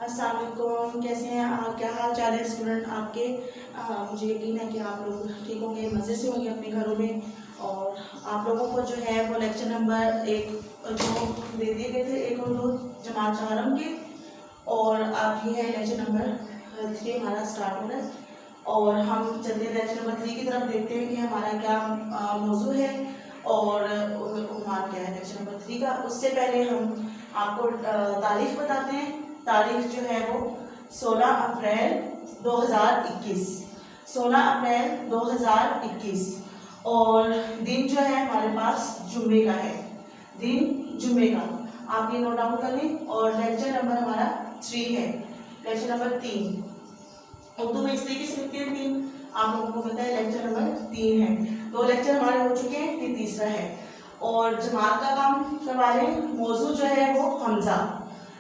अस्सलाम वालेकुम, कैसे हैं आप? क्या हाल चाल है स्टूडेंट आपके? मुझे यकीन है कि आप लोग ठीक होंगे, मज़े से होंगे अपने घरों में। और आप लोगों को जो है वो लेक्चर नंबर 1 जो दे दिए गए थे, 1 और 2 जमात चारम के। और अब ये है लेक्चर नंबर 3 हमारा स्टार्ट हो रहा है। और हम चलते हैं लेक्चर नंबर 3 की तरफ, देखते हैं कि हमारा क्या मौजू है और उन्वान क्या है लेक्चर नंबर 3 का। उससे पहले हम आपको तारीख बताते हैं। तारीख जो है वो 16 अप्रैल 2021, 16 अप्रैल 2021। और दिन जो है हमारे पास जुम्मे का है, दिन जुम्मे का। आप ये नोट डाउन कर लें। और लेक्चर नंबर हमारा 3 है, लेक्चर नंबर 3 उर्दू में इस तरीके से लिखते हैं 3, आप लोगों को पता है लेक्चर नंबर 3 है। तो लेक्चर हमारे हो चुके हैं, ये तीसरा है। और जमात का काम करवा रहे हैं। मौजू जो है वो हमजा।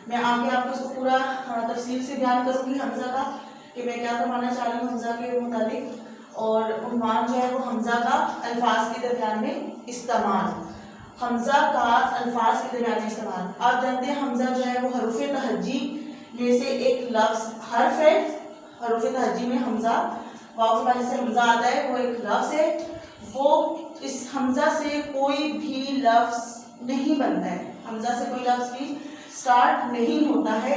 मैं आगे आपको इसको पूरा तफसील से बयान करूंगी हमजा का, कि मैं क्या करवाना चाह रही हूँ हमजा के मुताबिक। और उन्वान जो है वो हमजा का अल्फाज के दरमियान में इस्तेमाल, हमजा का अल्फाज के दरमियान में इस्तेमाल। आप जानते हैं हमजा जो है वो हरूफ तहज्जी में से एक लफ्ज हर्फ है। हरूफ तहज्जी में हमजा, वाव के बाद से हमजा आता है, वो एक लफ्ज है। वो इस हमजा से कोई भी लफ्ज नहीं बनता है, हमजा से कोई लफ्ज भी स्टार्ट नहीं होता है।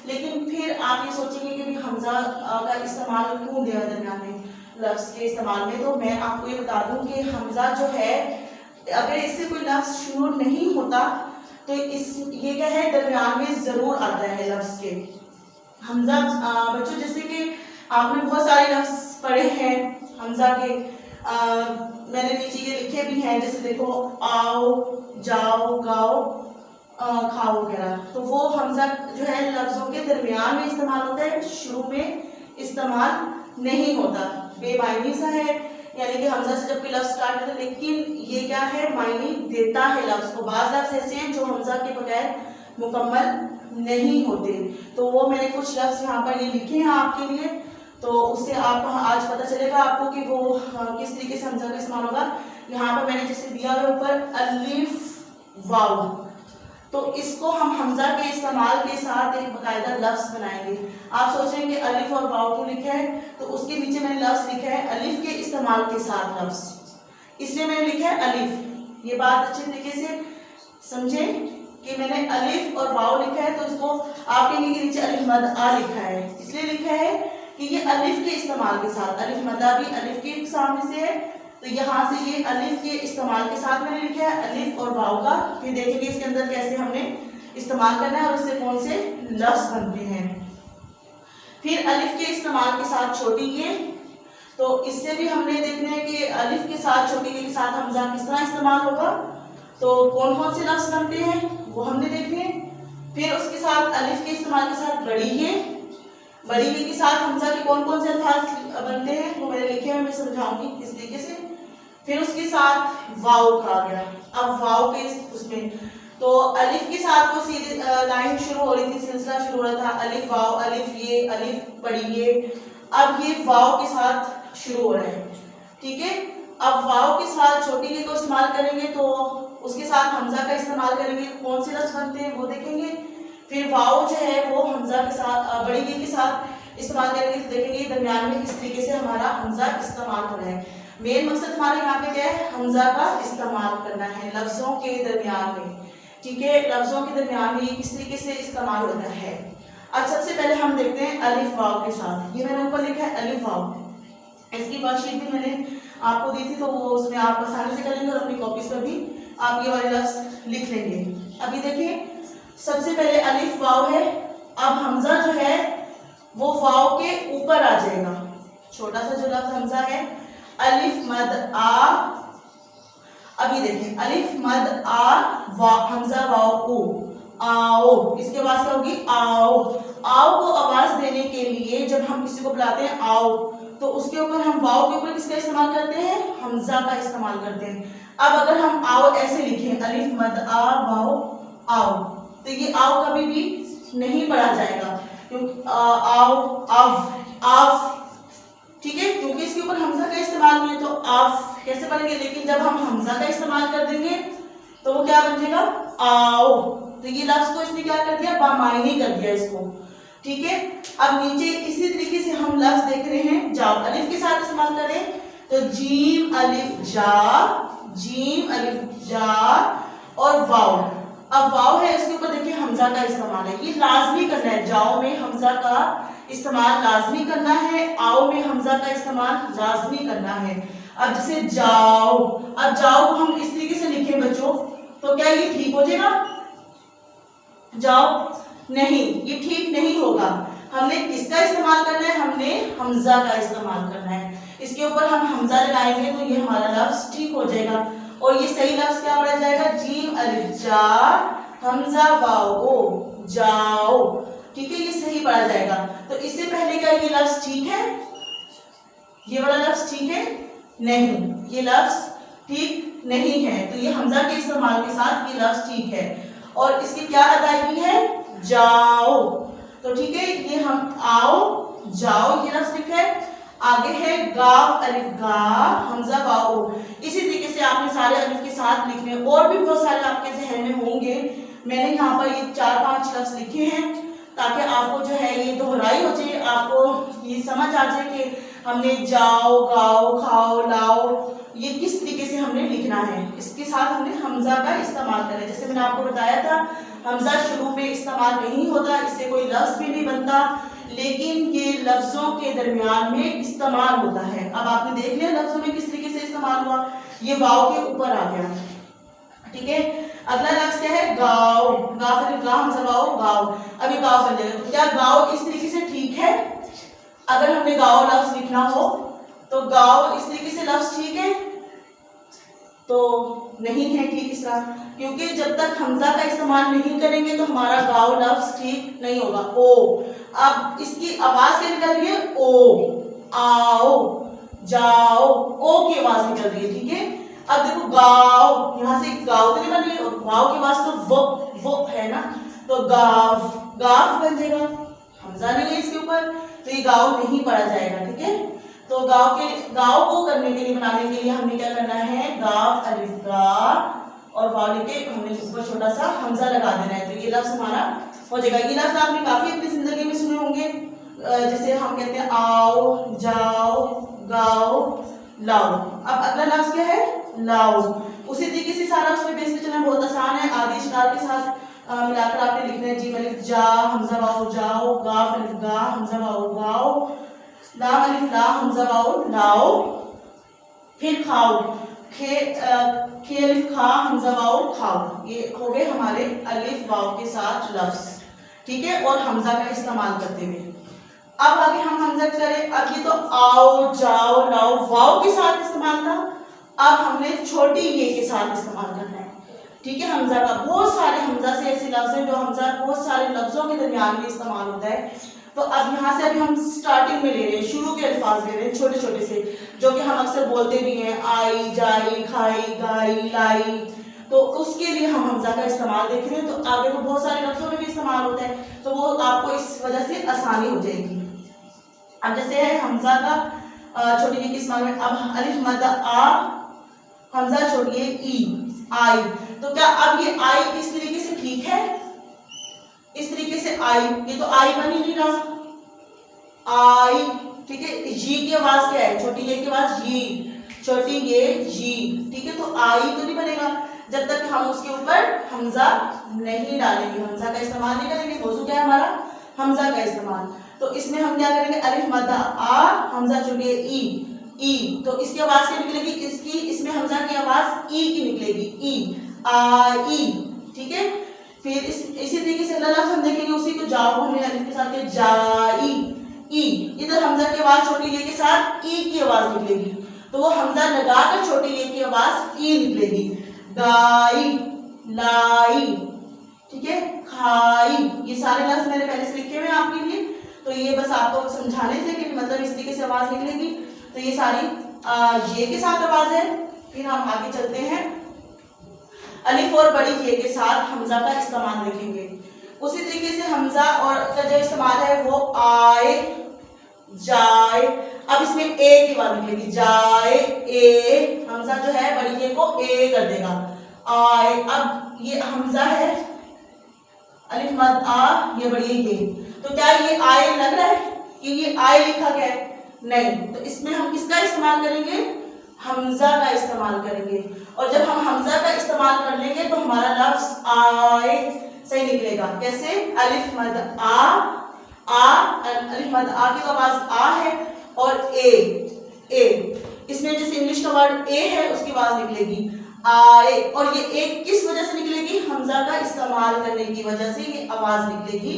लेकिन फिर आप ये सोचेंगे कि हमजा का इस्तेमाल क्यों दिया दरमियान में लफ्ज के इस्तेमाल में। तो मैं आपको ये बता दूं कि हमजा जो है, अगर इससे कोई लफ्ज शुरू नहीं होता तो इस ये क्या है, दरमियान में जरूर आता है लफ्ज के। हमजा बच्चों जैसे कि आपने बहुत सारे लफ्ज पढ़े हैं हमजा के, मैंने नीचे ये लिखे भी हैं, जैसे देखो आओ, जाओ, गाओ, खाओ वगैरह। तो वो हमजा जो है लफ्जों के दरमियान में इस्तेमाल होता है, शुरू में इस्तेमाल नहीं होता। बेमायनी सा है, यानी कि हमजा से जब कोई लफ्ज स्टार्ट होता है, लेकिन ये क्या है, मायने देता है लफ्ज को। बाज़ लफ्ज ऐसे हैं जो हमजा के बगैर मुकम्मल नहीं होते। तो वो मैंने कुछ लफ्ज यहाँ पर ये लिखे हैं आपके लिए, तो उससे आपको आज पता चलेगा आपको कि वो किस तरीके से हमजा का इस्तेमाल होगा। यहाँ पर मैंने जैसे दिया है ऊपर अलिफ वाव, तो इसको हम हमजा के इस्तेमाल के साथ एक बाकायदा लफ्ज बनाएंगे। आप सोच रहे हैं कि अलिफ और वाव क्यों लिखा है, तो उसके नीचे मैंने लफ्ज लिखा है अलिफ के इस्तेमाल के साथ लफ्ज, इसलिए मैंने लिखा है अलिफ। ये बात अच्छे तरीके से समझे कि मैंने अलिफ और वाव लिखा है, तो इसको आप कहेंगे कि नीचे अलिफ मद आ लिखा है, इसलिए लिखा है कि ये अलिफ के इस्तेमाल के साथ, अलिफ मदा भी अलिफ के सामने से है, तो यहाँ से ये अलिफ के इस्तेमाल के साथ मैंने लिखा है अलिफ और वाव का। फिर देखेंगे इसके अंदर कैसे हमने इस्तेमाल करना है और इससे कौन से लफ्ज बनते हैं। फिर अलिफ के इस्तेमाल के साथ छोटी ये, तो इससे भी हमने देखना है कि अलिफ के साथ छोटी के साथ हमजा किस तरह इस्तेमाल होगा, तो कौन कौन से लफ्ज बनते हैं वो हमने देखने हैं। फिर उसके साथ अलिफ के इस्तेमाल के साथ बड़ी ये, बड़ी ये के साथ हमजा के कौन कौन से अल्फाज बनते हैं वो मैंने लिखे हैं, मैं समझाऊंगी इस तरीके से। फिर उसके साथ वाव का आ गया। अब वाव के उसमें तो अलिफ के साथ वो सीधी लाइन शुरू हो रही थी, सिलसिला शुरू हो रहा था, अलिफ वाव, अलिफ ये, अलिफ बड़ी ये। अब ये वाव के साथ शुरू हो रहा है, ठीक है। अब वाव के साथ छोटी ये को इस्तेमाल करेंगे, तो उसके साथ हमजा का इस्तेमाल करेंगे, कौन से लफ्ज बनते हैं वो देखेंगे। फिर वाव जो है वो हमजा के साथ बड़ी ये के साथ इस्तेमाल करेंगे, तो देखेंगे दरमियान में किस तरीके से हमारा हमजा इस्तेमाल हो रहा है। मेन मकसद हमारे यहाँ पे क्या है, हमजा का इस्तेमाल करना है लफ्जों के दरमियान में, ठीक है। लफ्जों के दरमियान में ये किस तरीके से इस्तेमाल होता है। अब सबसे पहले हम देखते हैं अलिफ वाव के साथ। ये मैंने ऊपर लिखा है अलिफ वाव, इसकी वर्कशीट भी मैंने आपको दी थी, तो वो उसमें आप आसानी से कर लेंगे और अपनी कॉपीज पर भी आप ये वाले लफ्ज लिख लेंगे। अभी देखिए सबसे पहले अलिफ वाव है। अब हमजा जो है वो वाव के ऊपर आ जाएगा, छोटा सा जो लफ्ज हमजा है अलिफ मद आ। अभी देखिए अलिफ मद आ हमजा वाव ओ, आओ, इसके बाद क्या होगी आओ। आओ को आवाज देने के लिए जब हम किसी को बुलाते हैं आओ, तो उसके ऊपर हम वाव के ऊपर किसका इस्तेमाल करते हैं, हमजा का इस्तेमाल करते हैं। अब अगर हम आओ ऐसे लिखें अलिफ मद आ वाव आओ, तो ये आओ कभी भी नहीं पढ़ा जाएगा, क्योंकि आओ आव आव, ठीक है, क्योंकि इसके ऊपर हमजा का इस्तेमाल नहीं है, तो आफ कैसे बनेंगे। लेकिन जब हम हमजा का इस्तेमाल कर देंगे तो वो क्या बन जाएगा आओ। तो ये लफ्ज को इसने क्या कर दिया, बामायनी कर दिया इसको, ठीक है। अब नीचे इसी तरीके से हम लफ्ज देख रहे हैं जाओ, अलिफ के साथ इस्तेमाल करें तो जीम अलिफ जा, जीम अलिफ जा और वाव। अब वाव है, इसके ऊपर देखिए हमजा का इस्तेमाल है, ये लाजमी करना है, जाओ में हमजा का इस्तेमाल लाजमी करना है, आओ में हमजा का इस्तेमाल लाजमी करना है। अब जैसे जाओ, अब जाओ को हम इस तरीके से लिखें बच्चों, तो क्या ये ठीक हो जाएगा? जाओ नहीं, ये ठीक नहीं होगा। हमने किसका इस्तेमाल करना है? हमने हमजा का इस्तेमाल करना है। इसके ऊपर हम हमजा लगाएंगे तो ये हमारा लफ्ज ठीक हो जाएगा। और ये सही लफ्ज क्या पढ़ा जाएगा? जीम अलिफ जा हमजा वाओ ओ जाओ, ठीक है, ये सही पढ़ा जाएगा। तो इससे पहले क्या ये लफ्ज ठीक है? ये वाला लफ्ज ठीक है? नहीं, ये लफ्ज ठीक नहीं है। तो ये हमजा के इस्तेमाल के साथ ये लफ्ज ठीक है। और इसकी क्या अदायगी है? जाओ। तो ठीक है, ये हम आओ जाओ ये लफ्ज लिखा है। आगे है गाव अलिफ गा हमजा वाओ। इसी तरीके से आपने सारे अलिफ के साथ लिखने, और भी बहुत सारे आपके जहन में होंगे। मैंने यहाँ पर ये 4-5 लफ्ज लिखे हैं ताकि आपको जो है ये दोहराई हो जाए, आपको ये समझ आ जाए कि हमने जाओ गाओ खाओ लाओ ये किस तरीके से हमने लिखना है। इसके साथ हमने हमजा का इस्तेमाल करना है। जैसे मैंने आपको बताया था हमजा शुरू में इस्तेमाल नहीं होता, इससे कोई लफ्ज भी नहीं बनता, लेकिन ये लफ्जों के दरमियान में इस्तेमाल होता है। अब आपने देख लिया लफ्जों में किस तरीके से इस्तेमाल हुआ, ये वाव के ऊपर आ गया, ठीक है। अगला लफ्ज क्या है? गाओ, गा फिर गा हमजा वाओ गाओ। अब ये गाओ बन जाएगा। तो क्या गाओ इस तरीके से ठीक है? अगर हमने गाओ लफ्ज लिखना हो तो गाओ इस तरीके से लफ्ज ठीक है? तो नहीं है ठीक इसका, क्योंकि जब तक हमजा का इस्तेमाल नहीं करेंगे तो हमारा गाओ लफ्ज ठीक नहीं होगा। ओ, अब इसकी आवाज क्या निकल रही है? ओ, आओ जाओ, ओ की आवाज निकल रही है, ठीक है। अब देखो गाओ, यहाँ से गाओ तो नहीं बन रही, और गाओ की आवाज तो वो है ना, तो गाव गाव बन जाएगा, हमजा नहीं है इसके ऊपर, तो ये गाओ नहीं पढ़ा जाएगा, ठीक है। तो गाओ को करने के लिए, बनाने के लिए हमने क्या करना है? गाव अलिफ गा और वाव लेके हमने ऊपर छोटा सा हमजा लगा देना है, तो ये लफ्ज हमारा हो जाएगा। ये लफ्ज आपने काफी अपनी जिंदगी में सुने होंगे, जैसे हम कहते हैं आओ जाओ गाओ लाओ। अब अगला लफ्ज क्या है? लाओ। उसी तरीके से सारा उसमें बेस पे चलना बहुत आसान है। आदि इश्काल के साथ मिलाकर आपने लिखना है। जीम अलिफ जा हमजा वाओ जाओ, गाफ अलिफ गा हमजा वाओ गाओ, लाम अलिफ ला हमजा वाओ लाओ, फिर खाओ खे अलिफ खा हमजा वाओ खाओ। ये हो गए हमारे अलिफ वाव के साथ लफ्ज, ठीक है, और हमजा का इस्तेमाल करते हुए। अब आगे हम हमजा करें। अब ये तो आओ जाओ लाओ वाव के साथ इस्तेमाल था, अब हमने छोटी ये के साथ इस्तेमाल करना है, ठीक है। हमजा का बहुत सारे हमजा से ऐसे लफ्ज हैं जो हमजा बहुत सारे लफ्जों के दरमियान में इस्तेमाल होता है। तो अब यहाँ से अभी हम स्टार्टिंग में ले रहे हैं, शुरू के अल्फाज ले रहे हैं छोटे छोटे से, जो कि हम अक्सर बोलते भी हैं, आई जाई खाई गाई लाई, तो उसके लिए हम हमजा का इस्तेमाल देख रहे हैं। तो आगे तो बहुत सारे लफ्जों में भी इस्तेमाल होता है, तो वो आपको इस वजह से आसानी हो जाएगी। अब जैसे है हमजा का छोटी ई के इस्तेमाल में, अब अलिफ मद आ हमजा छोड़िए ई आई, तो क्या अब ये आई इस तरीके से ठीक है? इस तरीके से आई, ये तो आई बन ही नहीं रहा, आई, ठीक है। जी की आवाज क्या है? छोटी ये की आवाज जी, छोटी ये जी, ठीक है। तो आई तो नहीं बनेगा जब तक हम उसके ऊपर हमजा नहीं डालेंगे, हमजा का इस्तेमाल नहीं करेंगे। मौजू क्या है हमारा? हमजा का इस्तेमाल। तो इसमें हम क्या करेंगे? अलिफ मद आ हमजा छोड़िए ई, तो इसकी आवाज क्या निकलेगी? इसकी इसमें हमजा की आवाज ई की निकलेगी, ई आई, ठीक है। फिर इसी तरीके से अगला लफ्ज हम देखेंगे, उसी को जाओ हमने अलिफ के साथ के जाई ई, इधर हमजा की आवाज छोटी ये के साथ ई की आवाज निकलेगी, तो वो हमजा लगाकर छोटी ये की आवाज ई निकलेगी। गाई लाई, ठीक है, खाई, ये सारे लफ्ज मैंने पहले से लिखे हुए हैं आपके लिए, तो ये बस आपको समझाने थे कि मतलब इस तरीके से आवाज निकलेगी। तो ये सारी ये के साथ आवाज है। फिर हम आगे चलते हैं, अलिफ और बड़ी ये के साथ हमजा का इस्तेमाल देखेंगे। उसी तरीके से हमजा और का जो इस्तेमाल है वो आए जाए, अब इसमें ए की आवाज निकलेगी, जाए ए, हमजा जो है बड़ी ये को ए कर देगा, आए। अब ये हमजा है अलिफ मद आ, ये बढ़िए ये। तो क्या ये आए लग रहा है कि ये आए लिखा गया है? नहीं। तो इसमें हम किसका इस्तेमाल करेंगे? हमजा का इस्तेमाल करेंगे। और जब हम हमजा का इस्तेमाल कर लेंगे तो हमारा लफ्ज आए सही निकलेगा। कैसे? अलिफ मद आ, अलिफ मद आ की तो आवाज आ है, और ए इसमें जैसे इंग्लिश का वर्ड ए है उसकी आवाज निकलेगी आए, और ये एक किस वजह से निकलेगी? हमजा का इस्तेमाल करने की वजह से ये आवाज निकलेगी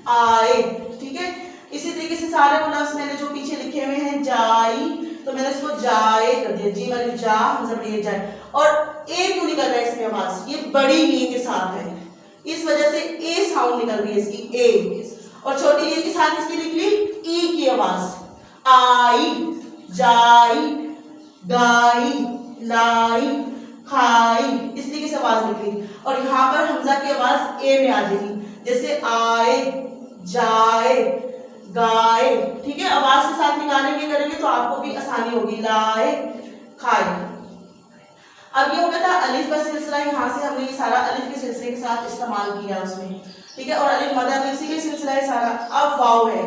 आए। ठीक है, इसी तरीके से सारे वो लफ्ज मैंने जो पीछे लिखे हुए हैं, जाई, तो मैंने इसको जाए कर दिया, जी वाली जा, हमजा बड़ी जाए। और ए क्यों निकल रहा है इसमें आवाज? ये बड़ी ए के साथ है, इस वजह से ए साउंड निकल रही है इसकी, ए। और छोटी ए के साथ इसकी निकली ई की आवाज, आई, जाई, गाई, लाई, खाई, इस तरीके से आवाज निकली। और यहाँ पर हमजा की आवाज ए में आ जाएगी, जैसे आए, जाए, गाए। ठीक है, आवाज के साथ निकालेंगे करेंगे तो आपको भी आसानी होगी। लाए, खाए। अब ये हो गया था अलिफ का सिलसिला, यहाँ से हमने ये सारा अलिफ के सिलसिले के साथ इस्तेमाल किया उसमें। ठीक है, और अलिफ मद भी इसी के सिलसिला है सारा। अब वाव है,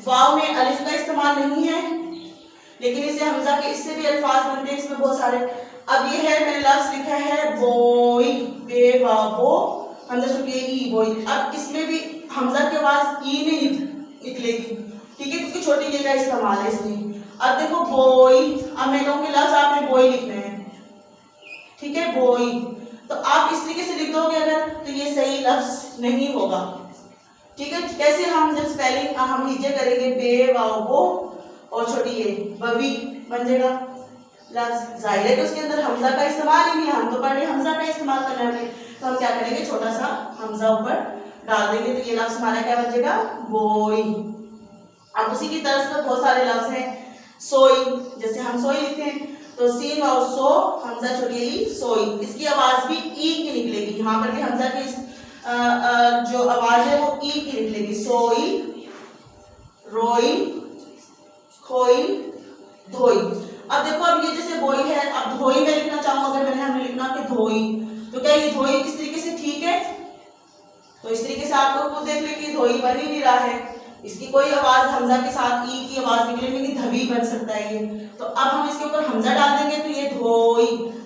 वाव में अलिफ का इस्तेमाल नहीं है, लेकिन इसे हमजा के इससे भी अल्फाज बनते हैं इसमें बहुत सारे। अब ये है, मैंने लफ्ज लिखा है बोई, बे वा बो, हमजा चुकी ई, बोई। अब इसमें भी हमजा की आवाज ई में निकलेगी। ठीक है, क्योंकि छोटी ये का इस्तेमाल है इसमें। अब देखो बोई, अब मैं कहूँगी लफ्ज आपने बोई लिखना है। ठीक है, बोई, तो आप इस तरीके से लिख दोगे अगर, तो ये सही लफ्ज नहीं होगा। ठीक है, कैसे? हम जब स्पेलिंग हम हिजे करेंगे, बे वाओ बो, और छोटी ये बवी बन जाएगा लफ्ज। जाहिर है कि उसके अंदर हमजा का इस्तेमाल ही नहीं है, हम तो पढ़ रहे हमजा का इस्तेमाल करना है, तो हम क्या करेंगे, छोटा सा हमजा ऊपर डाल देंगे, तो ये लफ्ज हमारा क्या बन जाएगा? बोई। अब उसी की तरह से बहुत सारे लफ्ज हैं, सोई, जैसे हम सोई लिखते हैं, तो सीन और सो, हमजा छोटी ई, सोई, इसकी आवाज भी ई की निकलेगी। यहाँ पर भी हमजा की जो आवाज है वो ई की निकलेगी। सोई, रोई, खोई, धोई। अब देखो, अब ये जैसे बोई है, अब धोई में लिखना चाहूँ अगर हमने लिखना कि धोई, तो क्या ये धोई किस तरीके से ठीक है? तो इस तरीके से आप लोग खुद देख लें कि धोई बन ही नहीं रहा है, इसकी कोई आवाज हमजा के साथ ई की आवाज निकलेगी नहीं, धवी बन सकता है ये। तो अब हम इसके ऊपर हमजा डाल देंगे तो ये धोई,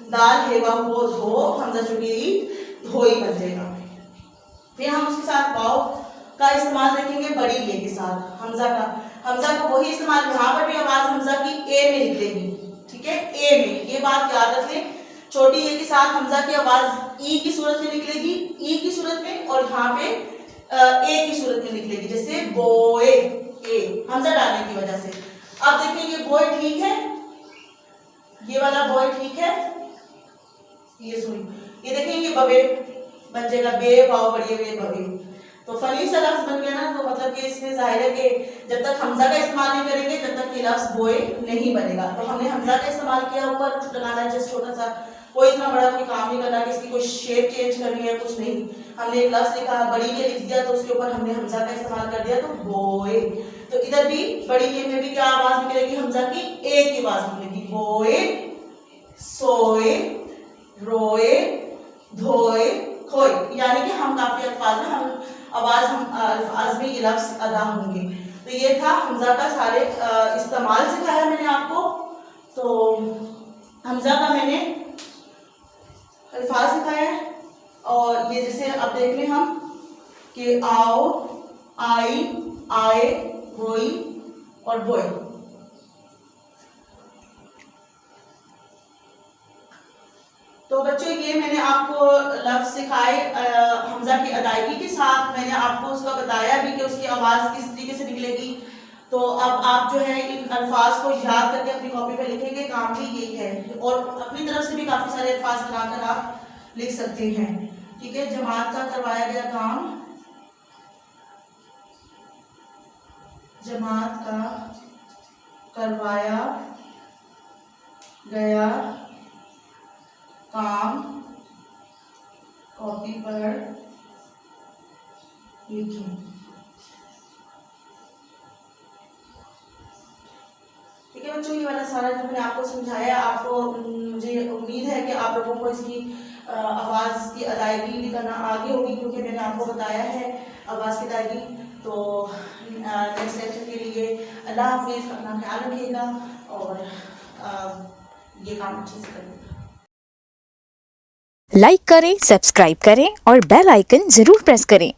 दाल हेवा हो, धो, हमजा चुकी ई, धोई बन जाएगा। फिर हम उसके साथ वाव का इस्तेमाल रखेंगे बड़ी ए के साथ, हमजा का वही इस्तेमाल, यहाँ पर भी आवाज हमजा की ए में निकलेगी। ठीक है, ए में, ये बात याद रख लें, छोटी ए के साथ हमजा की आवाज ई की सूरत में निकलेगी, ई की सूरत में, और यहाँ पे ए की सूरत में निकलेगी, जैसे बोए, ए हमजा डालने की वजह से। अब देखिए ये बोए ठीक है, ये वाला बोए ठीक है, ये सुनिए, ये देखिए ये बबे बन जाएगा, बे वाव बढ़िया बे बबे, तो फनी सा लफ्ज बन गया ना। तो मतलब कि इसमें जाहिर है कि जब तक हमजा का इस्तेमाल नहीं करेंगे तब तक ये लफ्ज बोए नहीं बनेगा। तो हमने हमजा का इस्तेमाल किया, ऊपर लगाना है जस्ट छोटा सा, कोई इतना बड़ा कोई काम नहीं करना कि इसकी कोई शेप चेंज करनी है, कुछ नहीं। हमने एक लफ्ज लिखा, बड़ी ए लिख दिया, तो उसके ऊपर हमने हमजा का इस्तेमाल कर दिया, तो बोए। तो इधर भी बड़ी ए में भी क्या आवाज निकलेगी? हमजा की ए की आवाज निकलेगी, बोए, सोए, रोए, धोए, खोए, यानी कि हम काफी अल्फाज में हम अल्फाज में ये लफ्ज अदा होंगे। तो ये था हमजा का सारे इस्तेमाल सिखाया मैंने आपको। तो हमजा का मैंने अल्फाज सिखाया है, और ये जैसे अब देख लें हम कि आओ, आई, आए, रोई और बोए। तो बच्चों ये मैंने आपको लफ्ज सिखाए हमजा की अदायगी के साथ, मैंने आपको उसका बताया भी कि उसकी आवाज़ किस तरीके से निकलेगी। तो अब आप जो है इन अल्फाज को याद करके अपनी कॉपी पे लिखेंगे, काम भी यही है, और अपनी तरफ से भी काफ़ी सारे अल्फाज बनाकर आप लिख सकते हैं। ठीक है, जमात का करवाया गया काम, जमात का करवाया गया काम कॉपी पर लिखें। ठीक है बच्चों, ये वाला सारा जो मैंने आपको समझाया, आपको मुझे उम्मीद है कि आप लोगों को इसकी आवाज़ की अदायगी भी करना आगे होगी, क्योंकि मैंने आपको बताया है आवाज़ की अदायगी। तो नेक्स्ट लेक्चर के लिए अल्लाह हाफिज़, अपना ख्याल रखिएगा और ये काम अच्छे से करिएगा। लाइक करें, सब्सक्राइब करें और बेल आइकन जरूर प्रेस करें।